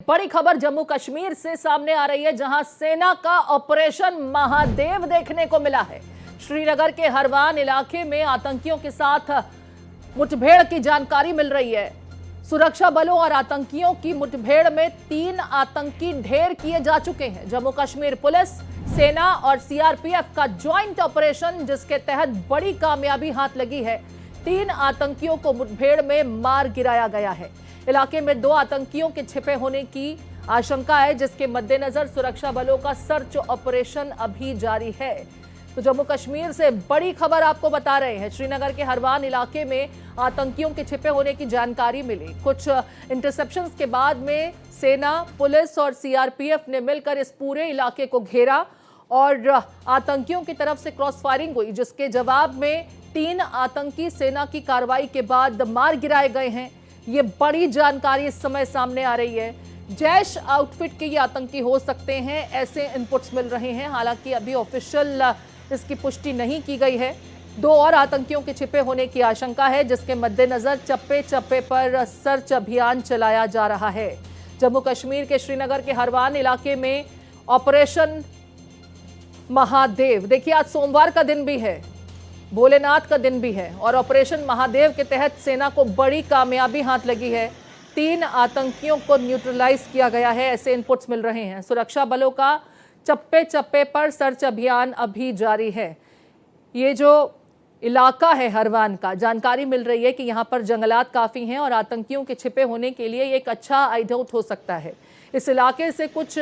बड़ी खबर जम्मू कश्मीर से सामने आ रही है, जहां सेना का ऑपरेशन महादेव देखने को मिला है। श्रीनगर के हरवान इलाके में आतंकियों के साथ मुठभेड़ की जानकारी मिल रही है। सुरक्षा बलों और आतंकियों की मुठभेड़ में 3 आतंकी ढेर किए जा चुके हैं। जम्मू कश्मीर पुलिस, सेना और सीआरपीएफ का ज्वाइंट ऑपरेशन, जिसके तहत बड़ी कामयाबी हाथ लगी है। 3 आतंकियों को मुठभेड़ में मार गिराया गया है। इलाके में 2 आतंकियों के छिपे होने की आशंका है, जिसके मद्देनजर सुरक्षा बलों का सर्च ऑपरेशन अभी जारी है। तो जम्मू कश्मीर से बड़ी खबर आपको बता रहे हैं। श्रीनगर के हरवान इलाके में आतंकियों के छिपे होने की जानकारी मिली। कुछ इंटरसेप्शंस के बाद में सेना, पुलिस और सीआरपीएफ ने मिलकर इस पूरे इलाके को घेरा और आतंकियों की तरफ से क्रॉस फायरिंग हुई, जिसके जवाब में 3 आतंकी सेना की कार्रवाई के बाद मार गिराए गए हैं। ये बड़ी जानकारी इस समय सामने आ रही है। जैश आउटफिट के ये आतंकी हो सकते हैं, ऐसे इनपुट्स मिल रहे हैं। हालांकि अभी ऑफिशियल इसकी पुष्टि नहीं की गई है। 2 और आतंकियों के छिपे होने की आशंका है, जिसके मद्देनजर चप्पे चप्पे पर सर्च अभियान चलाया जा रहा है। जम्मू कश्मीर के श्रीनगर के हरवान इलाके में ऑपरेशन महादेव, देखिए आज सोमवार का दिन भी है, भोलेनाथ का दिन भी है, और ऑपरेशन महादेव के तहत सेना को बड़ी कामयाबी हाथ लगी है। 3 आतंकियों को न्यूट्रलाइज किया गया है, ऐसे इनपुट्स मिल रहे हैं। सुरक्षा बलों का चप्पे चप्पे पर सर्च अभियान अभी जारी है। ये जो इलाका है हरवान का, जानकारी मिल रही है कि यहाँ पर जंगलात काफ़ी हैं और आतंकियों के छिपे होने के लिए एक अच्छा आइडियाउट हो सकता है। इस इलाके से कुछ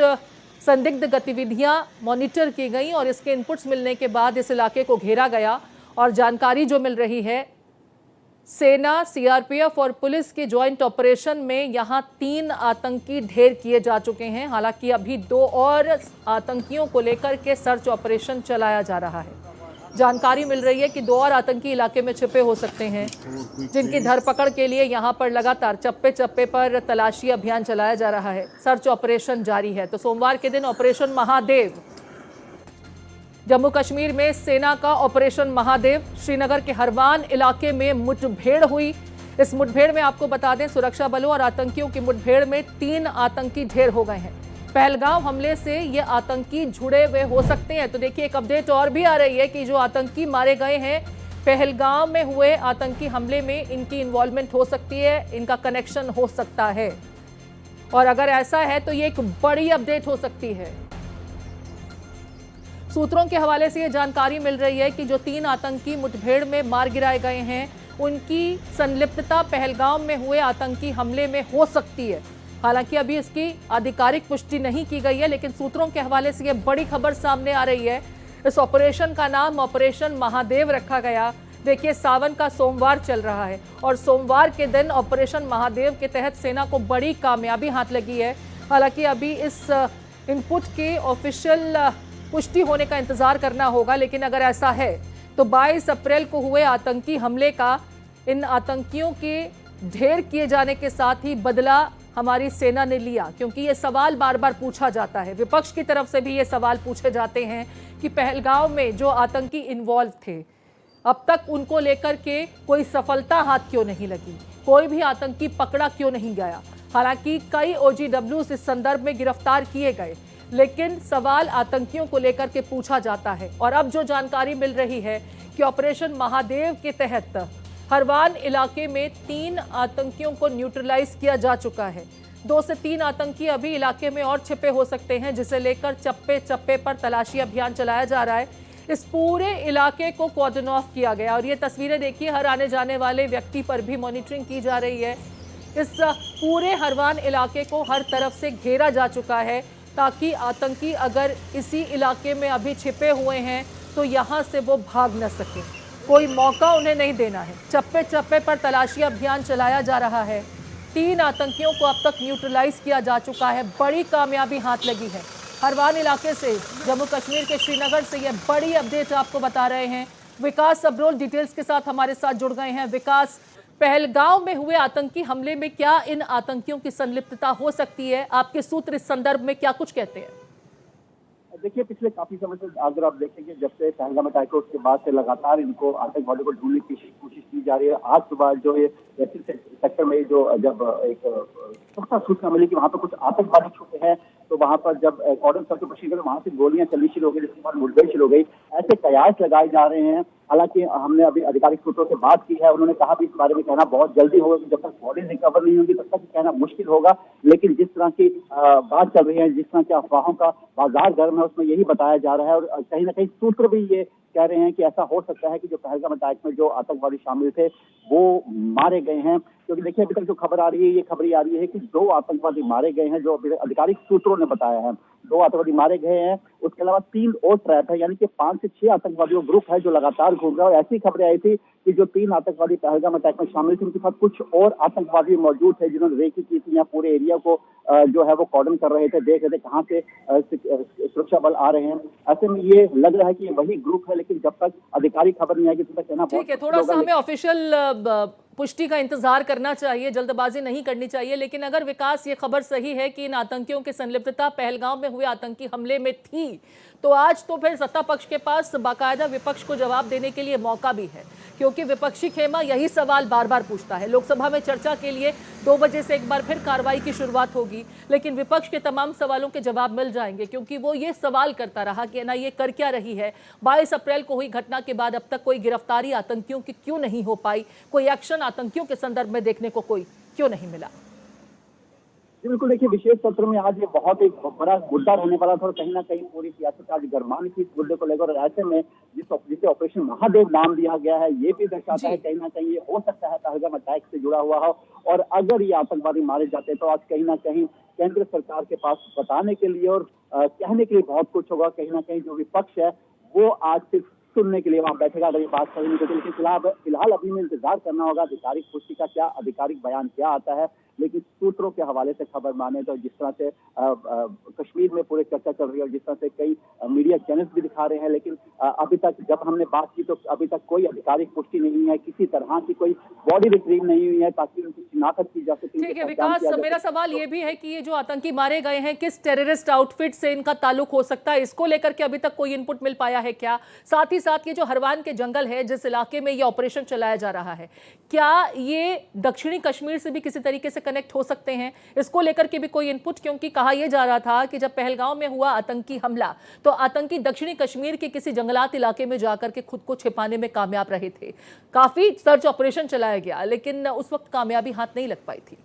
संदिग्ध गतिविधियाँ मॉनिटर की गई और इसके इनपुट्स मिलने के बाद इस इलाके को घेरा गया। और जानकारी जो मिल रही है, सेना, सीआरपीएफ और पुलिस के ज्वाइंट ऑपरेशन में यहां 3 आतंकी ढेर किए जा चुके हैं। हालांकि अभी 2 और आतंकियों को लेकर के सर्च ऑपरेशन चलाया जा रहा है। जानकारी मिल रही है कि 2 और आतंकी इलाके में छिपे हो सकते हैं, जिनकी धरपकड़ के लिए यहां पर लगातार चप्पे चप्पे पर तलाशी अभियान चलाया जा रहा है। सर्च ऑपरेशन जारी है। तो सोमवार के दिन ऑपरेशन महादेव, जम्मू कश्मीर में सेना का ऑपरेशन महादेव, श्रीनगर के हरवान इलाके में मुठभेड़ हुई। इस मुठभेड़ में आपको बता दें, सुरक्षा बलों और आतंकियों की मुठभेड़ में 3 आतंकी ढेर हो गए हैं। पहलगाम हमले से ये आतंकी जुड़े हुए हो सकते हैं। तो देखिए, एक अपडेट और भी आ रही है कि जो आतंकी मारे गए हैं पहलगाम में हुए आतंकी हमले में, इनकी इन्वॉल्वमेंट हो सकती है, इनका कनेक्शन हो सकता है। और अगर ऐसा है तो ये एक बड़ी अपडेट हो सकती है। सूत्रों के हवाले से यह जानकारी मिल रही है कि जो 3 आतंकी मुठभेड़ में मार गिराए गए हैं, उनकी संलिप्तता पहलगाम में हुए आतंकी हमले में हो सकती है। हालांकि अभी इसकी आधिकारिक पुष्टि नहीं की गई है, लेकिन सूत्रों के हवाले से यह बड़ी खबर सामने आ रही है। इस ऑपरेशन का नाम ऑपरेशन महादेव रखा गया। देखिए, सावन का सोमवार चल रहा है और सोमवार के दिन ऑपरेशन महादेव के तहत सेना को बड़ी कामयाबी हाथ लगी है। हालांकि अभी इस इनपुट के ऑफिशियल पुष्टि होने का इंतजार करना होगा, लेकिन अगर ऐसा है तो 22 अप्रैल को हुए आतंकी हमले का इन आतंकियों के ढेर किए जाने के साथ ही बदला हमारी सेना ने लिया। क्योंकि ये सवाल बार बार पूछा जाता है, विपक्ष की तरफ से भी ये सवाल पूछे जाते हैं कि पहलगाम में जो आतंकी इन्वॉल्व थे, अब तक उनको लेकर के कोई सफलता हाथ क्यों नहीं लगी, कोई भी आतंकी पकड़ा क्यों नहीं गया। हालांकि कई OGWs इस संदर्भ में गिरफ्तार किए गए, लेकिन सवाल आतंकियों को लेकर के पूछा जाता है। और अब जो जानकारी मिल रही है कि ऑपरेशन महादेव के तहत हरवान इलाके में 3 आतंकियों को न्यूट्रलाइज किया जा चुका है। 2 से 3 आतंकी अभी इलाके में और छिपे हो सकते हैं, जिसे लेकर चप्पे चप्पे पर तलाशी अभियान चलाया जा रहा है। इस पूरे इलाके को कॉर्डन ऑफ किया गया और ये तस्वीरें देखिए, हर आने जाने वाले व्यक्ति पर भी मॉनिटरिंग की जा रही है। इस पूरे हरवान इलाके को हर तरफ से घेरा जा चुका है, ताकि आतंकी अगर इसी इलाके में अभी छिपे हुए हैं तो यहाँ से वो भाग न सके, कोई मौका उन्हें नहीं देना है। चप्पे चप्पे पर तलाशी अभियान चलाया जा रहा है। 3 आतंकियों को अब तक न्यूट्रलाइज किया जा चुका है। बड़ी कामयाबी हाथ लगी है। हरवान इलाके से, जम्मू कश्मीर के श्रीनगर से ये बड़ी अपडेट आपको बता रहे हैं। विकास सबरोल डिटेल्स के साथ हमारे साथ जुड़ गए हैं। विकास, पहलगाम में हुए आतंकी हमले में क्या इन आतंकियों की संलिप्तता हो सकती है? आपके सूत्र इस संदर्भ में क्या कुछ कहते हैं? देखिए, पिछले काफी समय से अगर आप देखेंगे, जब से पहलगाम अटैक हुआ उसके बाद से लगातार इनको आतंकवादियों को ढूंढने की कोशिश की जा रही है। आज सुबह जो ये सेक्टर में जो जब एक पुख्ता सूचना मिली कि वहां पर कुछ आतंकवादी छुपे हैं, तो वहां पर जब कॉर्डन सर्च मशीन कर वहां से गोलियां चलनी शुरू हो गई, जिसके बाद मुठभेड़ शुरू हो गई। ऐसे कयास लगाए जा रहे हैं। हालांकि हमने अभी आधिकारिक सूत्रों से बात की है, उन्होंने कहा भी इस बारे में कहना बहुत जल्दी होगा, कि जब तक बॉडी रिकवर नहीं होगी तब तक कहना मुश्किल होगा। लेकिन जिस तरह की बात चल रही है, जिस तरह की अफवाहों का बाजार गर्म है, उसमें यही बताया जा रहा है। और कहीं ना कहीं सूत्र भी ये कह रहे हैं कि ऐसा हो सकता है कि जो पहलगाम अटैक में जो आतंकवादी शामिल थे वो मारे गए हैं। क्योंकि देखिए, अभी तक जो खबर आ रही है, ये खबर आ रही है कि 2 आतंकवादी मारे गए हैं, जो आधिकारिक सूत्रों ने बताया है। 2 आतंकवादी मारे गए हैं। उसके अलावा 3 और ट्रैप है, यानी कि 5 से 6 आतंकवादियों ग्रुप है जो लगातार घूम रहा है। और ऐसी खबरें आई थी कि जो 3 आतंकवादी पहलगाम अटैक में शामिल थे, उनके साथ कुछ और आतंकवादी मौजूद थे, जिन्होंने रेकी की थी या पूरे एरिया को जो है वो कॉर्डन कर रहे थे, देख रहे थे कहाँ से सुरक्षा बल आ रहे हैं। ऐसे में ये लग रहा है कि वही ग्रुप है, लेकिन जब तक आधिकारिक खबर नहीं आएगी तब तक कहना ठीक है। थोड़ा सा हमें ऑफिशियल पुष्टि का इंतजार करना चाहिए, जल्दबाजी नहीं करनी चाहिए। लेकिन अगर विकास ये खबर सही है कि इन आतंकियों की संलिप्तता पहलगाम में हुए आतंकी हमले में थी, तो आज तो फिर सत्ता पक्ष के पास बाकायदा विपक्ष को जवाब देने के लिए मौका भी है, क्योंकि विपक्षी खेमा यही सवाल बार बार पूछता है। लोकसभा में चर्चा के लिए 2 बजे से एक बार फिर कार्रवाई की शुरुआत होगी, लेकिन विपक्ष के तमाम सवालों के जवाब मिल जाएंगे, क्योंकि वो ये सवाल करता रहा कि ना ये कर क्या रही है। 22 अप्रैल को हुई घटना के बाद अब तक कोई गिरफ्तारी आतंकियों की क्यों नहीं हो पाई, कोई एक्शन आतंकियों के संदर्भ में देखने को कोई क्यों नहीं मिला। बिल्कुल, देखिए, विशेष सत्र में आज ये बहुत एक बड़ा मुद्दा रहने वाला था और कहीं ना कहीं पूरी सियासत आज गरमाने थी इस मुद्दे को लेकर। और ऐसे में जिसे ऑपरेशन महादेव नाम दिया गया है, ये भी दर्शाता है कहीं ना कहीं ये हो सकता है पहलगाम अटैक से जुड़ा हुआ हो। और अगर ये आतंकवादी मारे जाते तो आज कहीं ना कहीं केंद्र सरकार के पास बताने के लिए और कहने के लिए बहुत कुछ होगा। कहीं ना कहीं जो विपक्ष है वो आज सिर्फ सुनने के लिए वहां बैठेगा, अगर ये बात करेंगे तो। लेकिन फिलहाल अभी में इंतजार करना होगा आधिकारिक पुष्टि का, क्या आधिकारिक बयान क्या आता है। लेकिन सूत्रों के हवाले से खबर माने तो जिस तरह से कश्मीर में पूरे चर्चा चल रही है और जिस तरह से कई मीडिया चैनल्स भी दिखा रहे हैं, लेकिन अभी तक जब हमने बात की तो अभी तक कोई आधिकारिक पुष्टि नहीं है, किसी तरह की कोई बॉडी रिट्रीव नहीं हुई है ताकि उनकी शिनाख्त की जा सके। ठीक है विकास, मेरा सवाल ये भी है कि ये जो आतंकी मारे गए हैं, किस टेररिस्ट आउटफिट से इनका ताल्लुक हो सकता है, इसको लेकर के अभी तक कोई इनपुट मिल पाया है क्या? साथ ही साथ ये जो हरवान के जंगल है, जिस इलाके में ये ऑपरेशन चलाया जा रहा है, क्या ये दक्षिणी कश्मीर से भी किसी तरीके से कनेक्ट हो सकते हैं? इसको लेकर के भी कोई इनपुट, क्योंकि कहा यह जा रहा था कि जब पहलगाम में हुआ आतंकी हमला तो आतंकी दक्षिणी कश्मीर के किसी जंगलात इलाके में जाकर के खुद को छिपाने में कामयाब रहे थे। काफी सर्च ऑपरेशन चलाया गया, लेकिन उस वक्त कामयाबी हाथ नहीं लग पाई थी।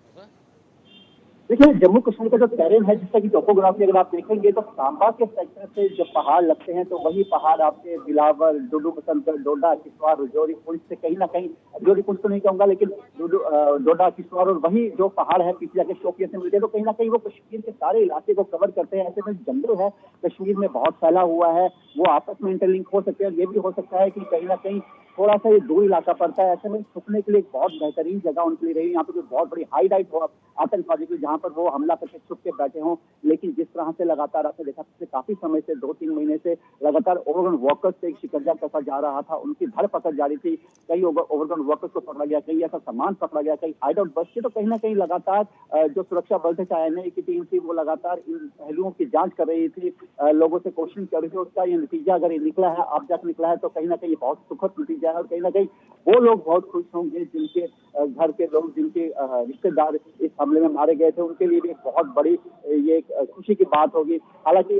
देखिए, जम्मू कश्मीर का जो टेरेन है, जिसका की टोपोग्राफी अगर आप देखेंगे तो सांबा के सेक्टर से जो पहाड़ लगते हैं, तो वही पहाड़ आपके बिलावर, डुडू बसंतर, डोडा, किश्तवाड़, राजौरी, पुंछ से कहीं ना कहीं, राजौरी पुंछ तो नहीं कहूंगा, लेकिन डोडा, किश्तवाड़ और वही जो पहाड़ है पीछे जाके शोपियां से मिलते हैं, तो कहीं ना कहीं वो कश्मीर के सारे इलाके को कवर करते हैं। ऐसे में जंगल है कश्मीर में बहुत फैला हुआ है, वो आपस में इंटरलिंक हो सकते हैं। ये भी हो सकता है कि कहीं ना कहीं थोड़ा सा ये दूर इलाका पड़ता है। ऐसे में छुपने के लिए एक बहुत बेहतरीन जगह उनके लिए रही। यहाँ पे कोई बहुत बड़ी हाईलाइट हो आतंकवादी की, जहाँ पर वो हमला करके छुप के बैठे हों। लेकिन जिस तरह से लगातार आपने देखा, पिछले काफी समय से 2-3 महीने से लगातार ओवरगन वर्कर्स से एक शिकंजा कसा जा रहा था, उनकी धरपकड़ जारी थी। कई ओवरगन वर्कर्स को पकड़ा गया, कई ऐसा सामान पकड़ा गया, कई हाइड आउट बच के। तो कहीं ना कहीं लगातार जो सुरक्षा बल थे, चाहे एनआईए की टीम थी, वो लगातार इन पहलुओं की जांच कर रही थी, लोगों से क्वेश्चन कर रही थी। उसका ये नतीजा अगर ये निकला है, अब जाकर निकला है, तो कहीं ना कहीं बहुत सुखद नतीजा है। और कहीं ना कहीं वो लोग बहुत खुश होंगे जिनके घर के लोग, जिनके रिश्तेदार इस हमले में मारे गए थे, उनके लिए भी एक बहुत बड़ी ये एक खुशी की बात होगी। हालांकि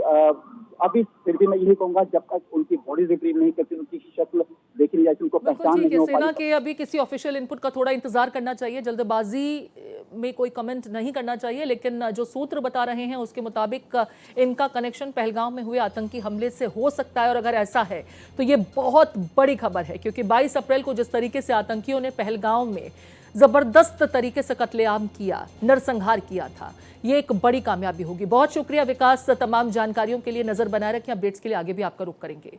अभी फिर भी मैं यही कहूंगा, जब तक उनकी बॉडी रिट्रीव नहीं करती, उनकी शक्ल देखी नहीं जाती, उनको पहचान नहीं हो पाई। सेना के अभी किसी ऑफिशियल इनपुट का थोड़ा इंतजार करना चाहिए, जल्दबाजी में कोई कमेंट नहीं करना चाहिए। लेकिन जो सूत्र बता रहे हैं उसके मुताबिक इनका कनेक्शन पहलगाम में हुए आतंकी हमले से हो सकता है। और अगर ऐसा है तो ये बहुत बड़ी खबर है, क्योंकि 22 अप्रैल को जिस तरीके से आतंकियों ने पहलगाम में जबरदस्त तरीके से कत्लेआम किया, नरसंहार किया था, ये एक बड़ी कामयाबी होगी। बहुत शुक्रिया विकास, तमाम जानकारियों के लिए। नजर बनाए रखें, अपडेट्स के लिए आगे भी आपका रुख करेंगे।